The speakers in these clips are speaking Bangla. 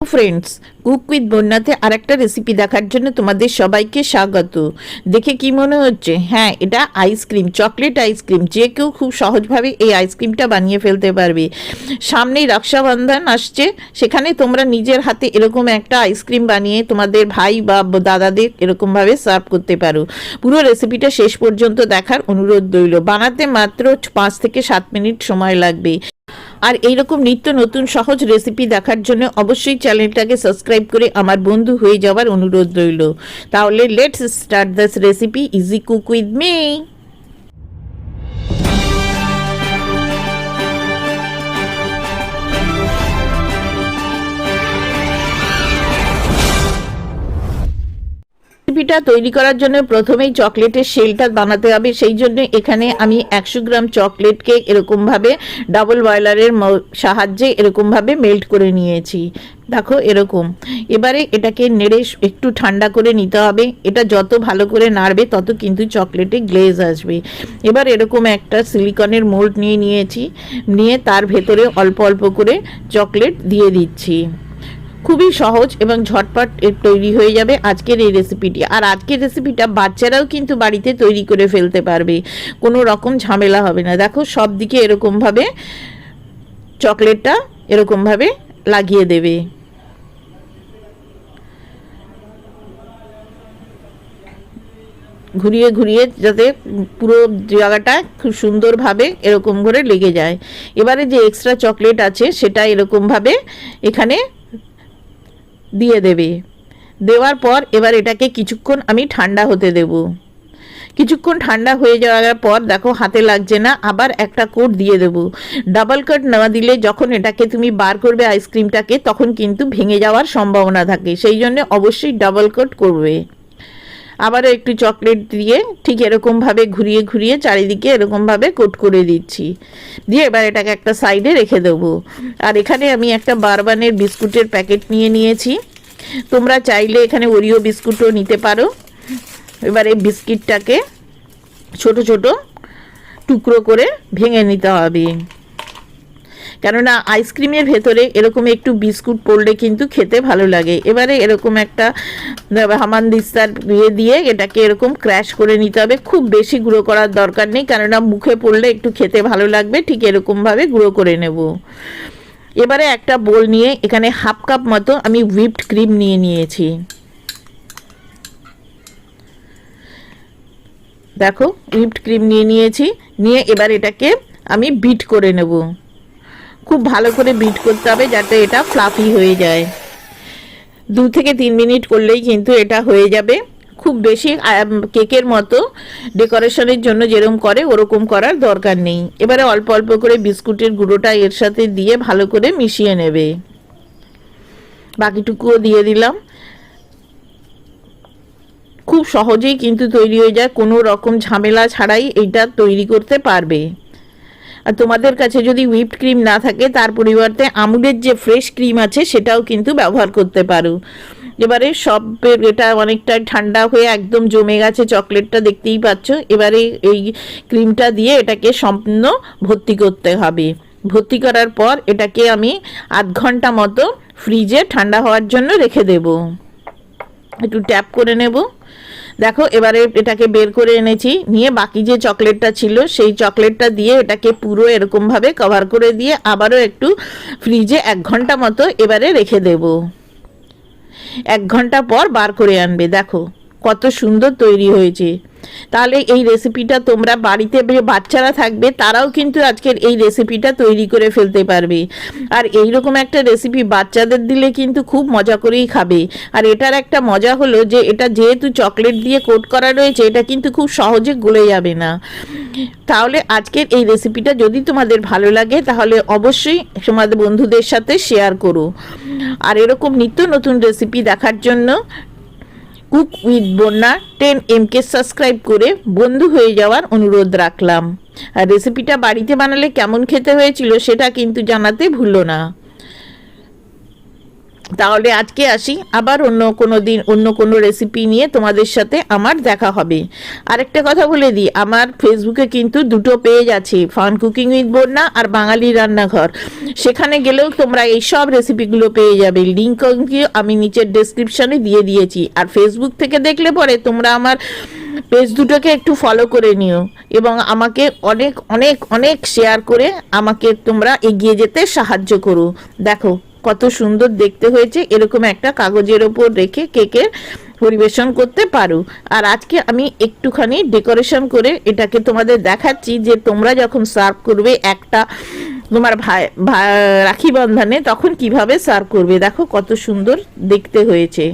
फ्रेंड्स कुक उइथ बन्याते आरेकटा रेसिपि देखार जन्य तोमादेर सबाइके स्वागत। देखे कि मने हच्छे? हाँ, एटा आइसक्रीम, चकलेट आइसक्रीम। जे केउ खूब सहजभावे एई आइसक्रीमटा बानिये फेलते पारबे। सामनेई रक्षा बंधन आसछे, सेखाने तोमरा निजेर हाथे एरकम एकटा आइसक्रीम बानिये तोमादेर भाई बा दादादेर एरकम भावे सार्व करते पारो। पुरो रेसिपिटा शेष पर्यन्त देखार अनुरोध रइल। बानाते मात्र 5 থেকে 7 मिनिट समय लागबे। আর এইরকম নিত্য নতুন সহজ রেসিপি দেখার জন্য অবশ্যই চ্যানেলটাকে সাবস্ক্রাইব করে আমার বন্ধু হয়ে যাওয়ার অনুরোধ রইল। তাহলে let's start this recipe easy cook with me. রেসিপিটা তৈরি করার জন্য প্রথমেই চকলেটের শেলটা বানাতে হবে। সেই জন্য এখানে আমি 100 গ্রাম চকলেটকে এরকম ভাবে ডাবল বয়লারের সাহায্যে এরকম ভাবে মেল্ট করে নিয়েছি। দেখো এরকম। এবারে এটাকে নেড়ে একটু ঠান্ডা করে নিতে হবে। এটা যত ভালো করে নাড়বে তত কিন্তু চকলেটে গ্লেজ আসবে। এবার এরকম একটা সিলিকনের মোল্ড নিয়েছি, নিয়ে তার ভেতরে অল্প অল্প করে চকলেট দিয়ে দিচ্ছি। খুবই সহজ এবং ঝটপট তৈরি হয়ে যাবে আজকের এই রেসিপিটি। আর আজকের রেসিপিটা বাচ্চারাও কিন্তু বাড়িতে তৈরি করে ফেলতে পারবে, কোনো রকম ঝামেলা হবে না। দেখো সব দিকে এরকমভাবে চকলেটটা এরকমভাবে লাগিয়ে দেবে। ঘুরিয়ে ঘুরিয়ে যাতে পুরো জায়গাটা খুব সুন্দরভাবে এরকম করে লেগে যায়। এবারে যে এক্সট্রা চকলেট আছে সেটা এরকমভাবে এখানে দিয়ে দেবে। দেওয়ার পর এবার এটাকে কিছুক্ষণ আমি ঠান্ডা হতে দেব। কিছুক্ষণ ঠান্ডা হয়ে যাওয়ার পর দেখো হাতে লাগছে না, আবার একটা কোট দিয়ে দেব। ডাবল কোট না দিলে যখন এটাকে তুমি বার করবে আইসক্রিমটাকে তখন কিন্তু ভেঙে যাওয়ার সম্ভাবনা থাকে, সেই জন্য অবশ্যই ডাবল কোট করবে। আবারও একটু চকলেট দিয়ে ঠিক এরকমভাবে ঘুরিয়ে ঘুরিয়ে চারিদিকে এরকমভাবে কোট করে দিচ্ছি। দিয়ে এবার এটাকে একটা সাইডে রেখে দেবো। আর এখানে আমি একটা বারবানের বিস্কুটের প্যাকেট নিয়েছি। তোমরা চাইলে এখানে ওরিও বিস্কুটও নিতে পারো। এবার এই বিস্কিটটাকে ছোট ছোট টুকরো করে ভেঙে নিতে হবে, কেননা আইসক্রিমের ভেতরে এরকম একটু বিস্কুট পড়লে কিন্তু খেতে ভালো লাগে। এবারে এরকম একটা হামানদিস্তার দিয়ে এটাকে এরকম ক্র্যাশ করে নিতে হবে। খুব বেশি গুঁড়ো করার দরকার নেই, কেননা মুখে পড়লে একটু খেতে ভালো লাগবে। ঠিক এরকমভাবে গুঁড়ো করে নেব। এবারে একটা বোল নিয়ে এখানে হাফ কাপ মতো আমি হুইপড ক্রিম নিয়েছি। দেখো হুইপড ক্রিম নিয়েছি। নিয়ে এবার এটাকে আমি বিট করে নেব। খুব ভালো করে বিট করতে হবে যাতে এটা ফ্লাফি হয়ে যায়। 2 থেকে 3 মিনিট করলেই কিন্তু এটা হয়ে যাবে। খুব বেশি কেকের মতো ডেকোরেশনের জন্য যেরকম করে ওরকম করার দরকার নেই। এবারে অল্প অল্প করে বিস্কুটের গুঁড়োটা এর সাথে দিয়ে ভালো করে মিশিয়ে নেবে। বাকিটুকুও দিয়ে দিলাম। খুব সহজেই কিন্তু তৈরি হয়ে যায়, কোনো রকম ঝামেলা ছাড়াই এটা তৈরি করতে পারবে। আর তোমাদের কাছে যদি হুইপড ক্রিম না থাকে তার পরিবর্তে আমুলের যে ফ্রেশ ক্রিম আছে সেটাও কিন্তু ব্যবহার করতে পারো। এবারে সব এটা অনেকটা ঠান্ডা হয়ে একদম জমে গেছে চকলেটটা, দেখতেই পাচ্ছ। এবারে এই ক্রিমটা দিয়ে এটাকে সম্পূর্ণ ভর্তি করতে হবে। ভর্তি করার পর এটাকে আমি আধ ঘন্টা মতো ফ্রিজে ঠান্ডা হওয়ার জন্য রেখে দেব। একটু ট্যাপ করে নেব। দেখো এবারে এটাকে বের করে এনেছি। নিয়ে বাকি যে চকলেটটা ছিল সেই চকলেটটা দিয়ে এটাকে পুরো এরকমভাবে কভার করে দিয়ে আবারও একটু ফ্রিজে 1 ঘন্টা মতো এবারে রেখে দেব। 1 ঘন্টা পর বার করে আনবে। দেখো কত সুন্দর তৈরি হয়েছে। তাহলে এই রেসিপিটা তোমরা বাড়িতে বাচ্চারা থাকবে তারাও কিন্তু আজকের এই রেসিপিটা তৈরি করে ফেলতে পারবে। আর এইরকম একটা রেসিপি বাচ্চাদের দিলে কিন্তু খুব মজা করেই খাবে। আর এটার একটা মজা হলো যে এটা যেহেতু চকলেট দিয়ে কোট করা রয়েছে এটা কিন্তু খুব সহজে গলে যাবে না। তাহলে আজকের এই রেসিপিটা যদি তোমাদের ভালো লাগে তাহলে অবশ্যই তোমাদের বন্ধুদের সাথে শেয়ার করো। আর এরকম নিত্য নতুন রেসিপি দেখার জন্য কুক উইথ বন্যা 10M-কে সাবস্ক্রাইব করে বন্ধু হয়ে যাওয়ার অনুরোধ রাখলাম। আর রেসিপিটা বাড়িতে বানালে কেমন খেতে হয়েছিল সেটা কিন্তু জানাতে ভুলো না। তাহলে আজকে আসি, আবার অন্য কোনো দিন অন্য কোনো রেসিপি নিয়ে তোমাদের সাথে আমার দেখা হবে। আরেকটা কথা বলে দিই, আমার ফেসবুকে কিন্তু দুটো পেজ আছে, ফান কুকিং উইথ বন্যা আর বাঙালি রান্নাঘর। সেখানে গেলেও তোমরা এই সব রেসিপিগুলো পেয়ে যাবে, লিঙ্ক আমি নিচের ডেসক্রিপশনে দিয়ে দিয়েছি। আর ফেসবুক থেকে দেখলে পরে তোমরা আমার পেজ দুটোকে একটু ফলো করে নিও এবং আমাকে অনেক অনেক অনেক শেয়ার করে আমাকে তোমরা এগিয়ে যেতে সাহায্য করো। দেখো কত সুন্দর দেখতে হয়েছে, এরকম একটা কাগজের ওপর রেখে কেকের পরিবেশন করতে পারো। আর আজকে আমি একটুখানি ডেকোরেশন করে এটাকে তোমাদের দেখাচ্ছি যে তোমরা যখন সার্ভ করবে একটা তোমার রাখি বন্ধনে, তখন কিভাবে সার্ভ করবে। দেখো কত সুন্দর দেখতে হয়েছে।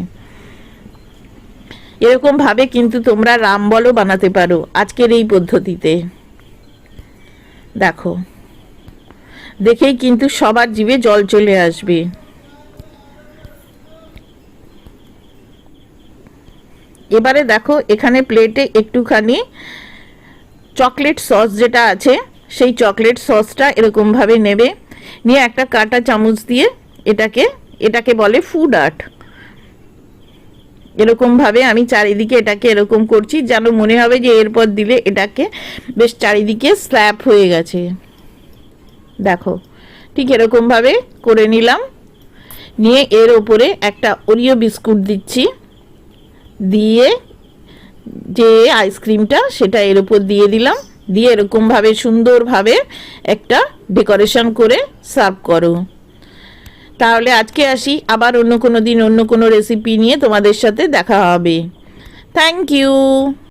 এরকম ভাবে কিন্তু তোমরা রামবলও বানাতে পারো আজকের এই পদ্ধতিতে। দেখো দেখেই কিন্তু সবার জিভে জল চলে আসবে। এবারে দেখো এখানে প্লেটে একটুখানি চকলেট সস যেটা আছে সেই চকলেট সসটা এরকম ভাবে নেবে, নিয়ে একটা কাঁটা চামচ দিয়ে এটাকে বলে ফুড আর্ট। এরকম ভাবে আমি চারিদিকে এটাকে এরকম করছি যেন মনে হবে যে এরপর দিলে এটাকে বেশ চারিদিকে স্ল্যাপ হয়ে গেছে। দেখো ঠিক এরকম ভাবে করে নিলাম, নিয়ে এর ওপরে একটা ওরিও বিস্কুট দিচ্ছি, দিয়ে যে আইসক্রিমটা সেটা এর ওপর দিয়ে দিলাম, দিয়ে এরকম ভাবে সুন্দরভাবে একটা ডেকোরেশন করে সার্ভ করো। তাহলে আজকে আসি, আবার অন্য কোনো দিন অন্য কোনো রেসিপি নিয়ে তোমাদের সাথে দেখা হবে। Thank you.